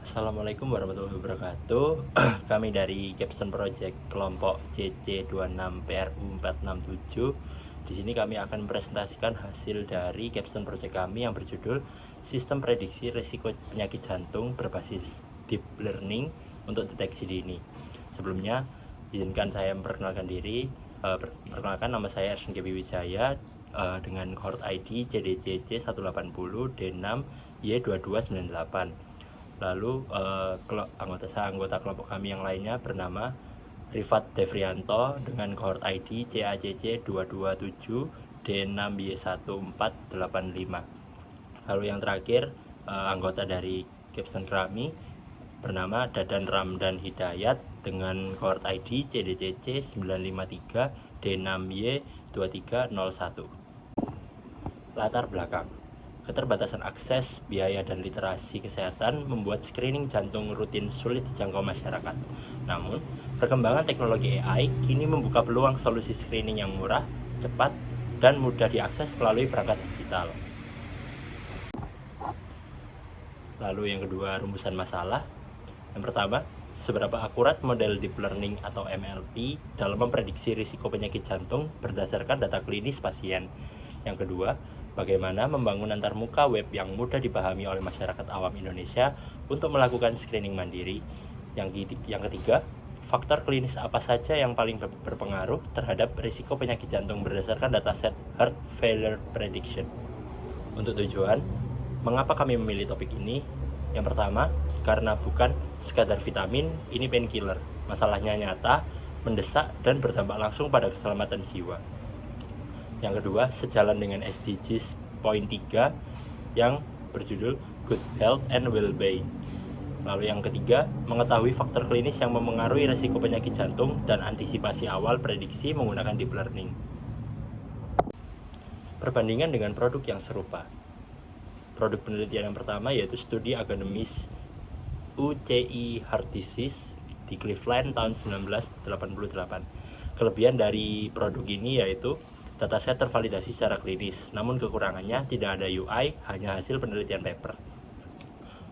Assalamualaikum warahmatullahi wabarakatuh. Kami dari Capstone Project kelompok CC26 PRU 467. Di sini kami akan mempresentasikan hasil dari Capstone Project kami yang berjudul Sistem Prediksi Risiko Penyakit Jantung Berbasis Deep Learning untuk Deteksi Dini. Sebelumnya, izinkan saya memperkenalkan diri. Perkenalkan, nama saya Ersen Gebi Wijaya dengan cohort ID CDCC 180 D6 Y2298. Lalu anggota kelompok kami yang lainnya bernama Rifat Devrianto dengan cohort ID CACC 227 D6Y1485. Lalu yang terakhir anggota dari Capstone kami bernama Dadan Ramdan Hidayat dengan cohort ID CDCC 953 D6Y2301. Latar belakang: keterbatasan akses, biaya, dan literasi kesehatan membuat screening jantung rutin sulit dijangkau masyarakat. Namun, perkembangan teknologi AI kini membuka peluang solusi screening yang murah, cepat, dan mudah diakses melalui perangkat digital. Lalu yang kedua, rumusan masalah. Yang pertama, seberapa akurat model deep learning atau MLP dalam memprediksi risiko penyakit jantung berdasarkan data klinis pasien. Yang kedua, bagaimana membangun antarmuka web yang mudah dipahami oleh masyarakat awam Indonesia untuk melakukan screening mandiri. Yang ketiga, faktor klinis apa saja yang paling berpengaruh terhadap risiko penyakit jantung berdasarkan dataset Heart Failure Prediction. Untuk tujuan, mengapa kami memilih topik ini? Yang pertama, karena bukan sekadar vitamin, ini painkiller. Masalahnya nyata, mendesak, dan berdampak langsung pada keselamatan jiwa. Yang kedua, sejalan dengan SDGs poin 3 yang berjudul Good Health and Well-being. Lalu yang ketiga, mengetahui faktor klinis yang memengaruhi risiko penyakit jantung dan antisipasi awal prediksi menggunakan deep learning. Perbandingan dengan produk yang serupa. Produk penelitian yang pertama yaitu studi akademis UCI Heart Disease di Cleveland tahun 1988. Kelebihan dari produk ini yaitu dataset tervalidasi secara klinis, namun kekurangannya tidak ada UI, hanya hasil penelitian paper.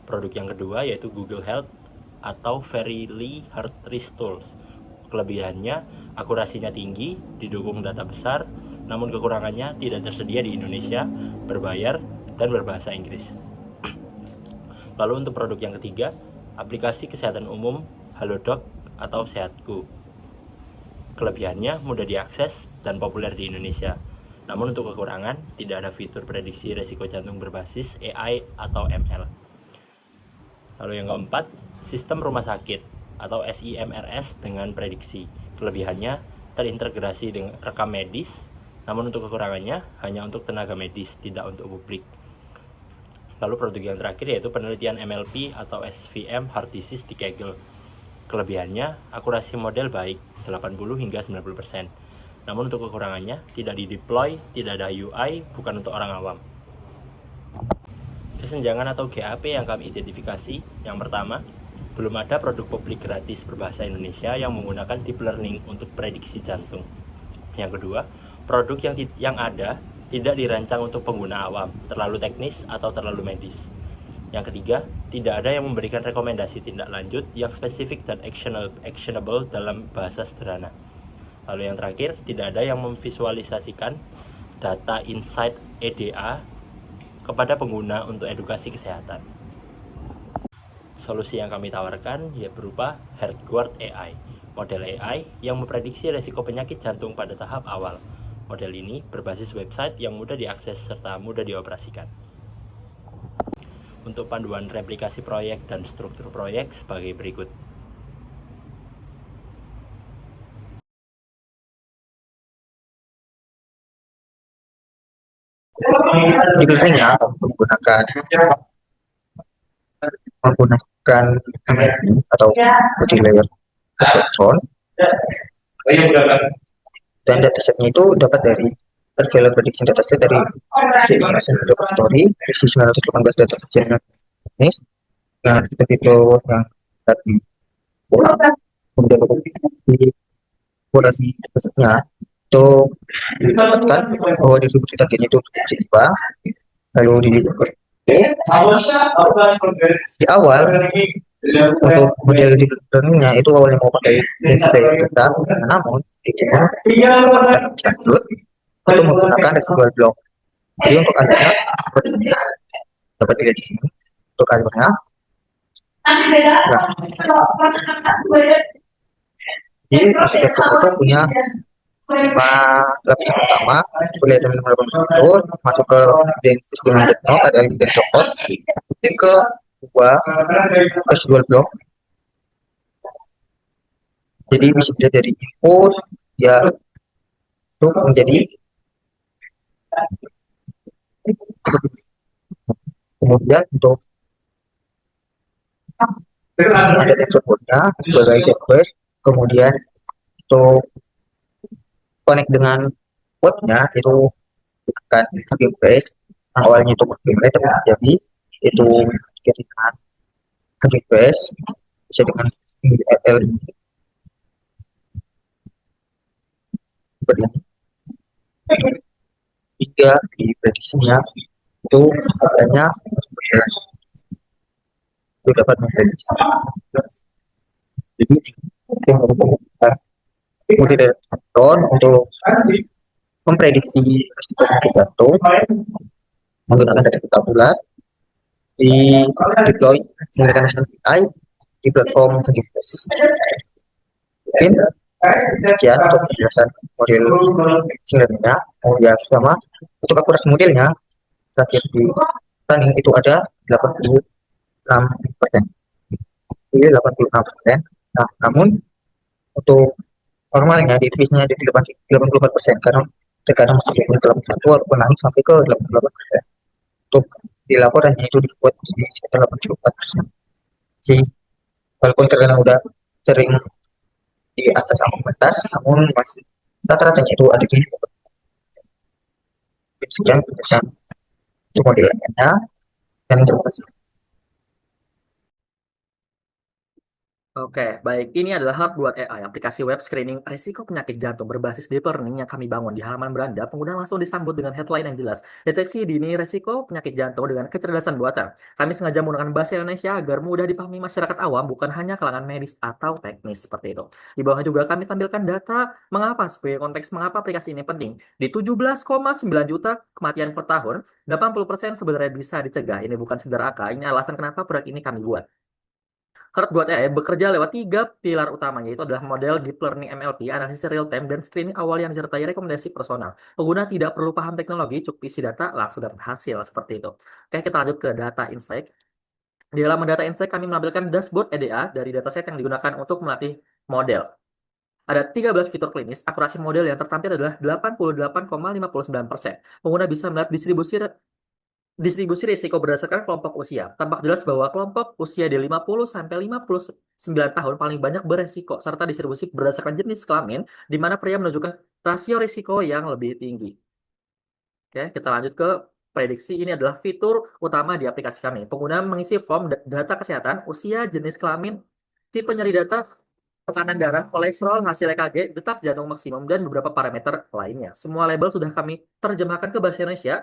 Produk yang kedua yaitu Google Health atau Verily Heart Risk Tools. Kelebihannya, akurasinya tinggi, didukung data besar, namun kekurangannya tidak tersedia di Indonesia, berbayar, dan berbahasa Inggris. Lalu untuk produk yang ketiga, aplikasi kesehatan umum Halodoc atau Sehatku. Kelebihannya mudah diakses dan populer di Indonesia. Namun untuk kekurangan, tidak ada fitur prediksi risiko jantung berbasis AI atau ML. Lalu yang keempat, sistem rumah sakit atau SIMRS dengan prediksi. Kelebihannya terintegrasi dengan rekam medis, namun untuk kekurangannya hanya untuk tenaga medis, tidak untuk publik. Lalu produk yang terakhir yaitu penelitian MLP atau SVM Heart Disease di Kaggle. Kelebihannya, akurasi model baik, 80 hingga 90%. Namun untuk kekurangannya, tidak di-deploy, tidak ada UI, bukan untuk orang awam. Kesenjangan atau GAP yang kami identifikasi, yang pertama, belum ada produk publik gratis berbahasa Indonesia yang menggunakan deep learning untuk prediksi jantung. Yang kedua, produk yang ada tidak dirancang untuk pengguna awam, terlalu teknis atau terlalu medis. Yang ketiga, tidak ada yang memberikan rekomendasi tindak lanjut yang spesifik dan actionable dalam bahasa sederhana. Lalu yang terakhir, tidak ada yang memvisualisasikan data insight EDA kepada pengguna untuk edukasi kesehatan. Solusi yang kami tawarkan berupa HeartGuard AI, model AI yang memprediksi risiko penyakit jantung pada tahap awal. Model ini berbasis website yang mudah diakses serta mudah dioperasikan. Untuk panduan replikasi proyek dan struktur proyek sebagai berikut. Di buildingnya menggunakan MLP atau multi-layer receptor, dan datasetnya itu dapat dari Failure Prediction Dataset dari JMS Repository versi 918 dataset jenis. Nah, seperti itu yang tadi kemudian di kurasi datasetnya itu didapatkan bahwa distribusi targetnya itu jiwa, lalu di awal Untuk model deep learningnya itu awalnya mau pakai data, namun di sini lanjut itu menggunakan residual block. Jadi untuk alurnya seperti ini, dapat dilihat di sini. Untuk alurnya, nah, jadi arsitektur itu punya 5 lapisan pertama, kuliah dengan 80 masuk ke identitas dengan deadlock, ada identitas cokot, kemudian ke dua residual block. Jadi bisa dilihat dari input ya itu menjadi, kemudian untuk ini ada exportnya sebagai request, kemudian untuk connect dengan portnya itu akan copy paste. Nah, awalnya itu copy paste jadi itu dengan copy paste bisa dengan URL seperti ini. Tiga di prediksinya itu adanya itu dapat memprediksi. Jadi yang merupakan multi drone untuk memprediksi resiko penyakit jantung menggunakan data kita bulat di deploy menggunakan SNPI di platform Geekbase. Mungkin sekian untuk penjelasan model sebenarnya. Oh ya, sama untuk akurasi modelnya terakhir di running itu ada 86%. Jadi 86%. Nah, namun untuk normalnya di divisinya di 84% karena terkadang masuk di dalam satu ataupun naik sampai ke 88%. Untuk di laporannya itu dibuat di sekitar 84%. Jadi walaupun terkadang udah sering di atas ambang batas, namun masih rata-ratanya itu ada di sekian persen untuk modelnya. Dan terima kasih. Oke, baik. Ini adalah Heart buat AI, aplikasi web screening risiko penyakit jantung berbasis deep learning yang kami bangun di halaman beranda. Pengguna langsung disambut dengan headline yang jelas. Deteksi dini risiko penyakit jantung dengan kecerdasan buatan. Kami sengaja menggunakan bahasa Indonesia agar mudah dipahami masyarakat awam, bukan hanya kalangan medis atau teknis seperti itu. Di bawah juga kami tampilkan data mengapa sebagai konteks mengapa aplikasi ini penting. Di 17,9 juta kematian per tahun, 80% sebenarnya bisa dicegah. Ini bukan sekedar angka, ini alasan kenapa proyek ini kami buat. Heart buat AI bekerja lewat 3 pilar utamanya, yaitu adalah model deep learning MLP, analisis real time, dan screening awal yang disertai rekomendasi personal. Pengguna tidak perlu paham teknologi, cukup isi data, langsung dapat hasil seperti itu. Oke, kita lanjut ke data insight. Di dalam data insight kami menampilkan dashboard EDA dari dataset yang digunakan untuk melatih model. Ada 13 fitur klinis, akurasi model yang tertampil adalah 88,59%. Pengguna bisa melihat distribusi risiko berdasarkan kelompok usia. Tampak jelas bahwa kelompok usia di 50 sampai 59 tahun paling banyak beresiko, serta distribusi berdasarkan jenis kelamin, di mana pria menunjukkan rasio risiko yang lebih tinggi. Oke, kita lanjut ke prediksi. Ini adalah fitur utama di aplikasi kami. Pengguna mengisi form data kesehatan, usia, jenis kelamin, tipe nyeri data, tekanan darah, kolesterol, hasil EKG, detak jantung maksimum, dan beberapa parameter lainnya. Semua label sudah kami terjemahkan ke bahasa Indonesia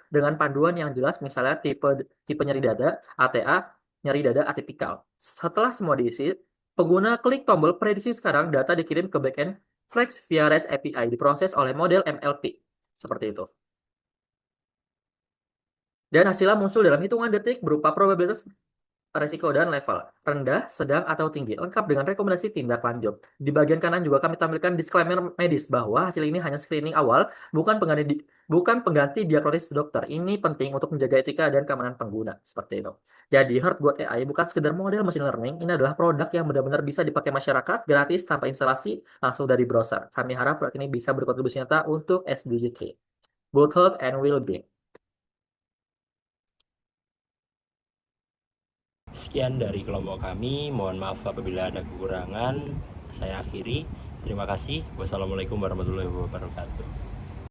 dengan panduan yang jelas, misalnya tipe nyeri dada, ATA, nyeri dada atipikal. Setelah semua diisi, pengguna klik tombol prediksi sekarang, data dikirim ke backend Flex via REST API, diproses oleh model MLP. Seperti itu. Dan hasilnya muncul dalam hitungan detik berupa probabilitas resiko dan level, rendah, sedang, atau tinggi, lengkap dengan rekomendasi tindak lanjut. Di bagian kanan juga kami tampilkan disclaimer medis bahwa hasil ini hanya screening awal, bukan pengganti diagnosis dokter. Ini penting untuk menjaga etika dan keamanan pengguna, seperti itu. Jadi, Heart buat AI bukan sekedar model machine learning, ini adalah produk yang benar-benar bisa dipakai masyarakat, gratis, tanpa instalasi, langsung dari browser. Kami harap produk ini bisa berkontribusi nyata untuk SDG 3, Good Health and Well-being. Sekian dari kelompok kami, mohon maaf apabila ada kekurangan. Saya akhiri, terima kasih. Wassalamualaikum warahmatullahi wabarakatuh.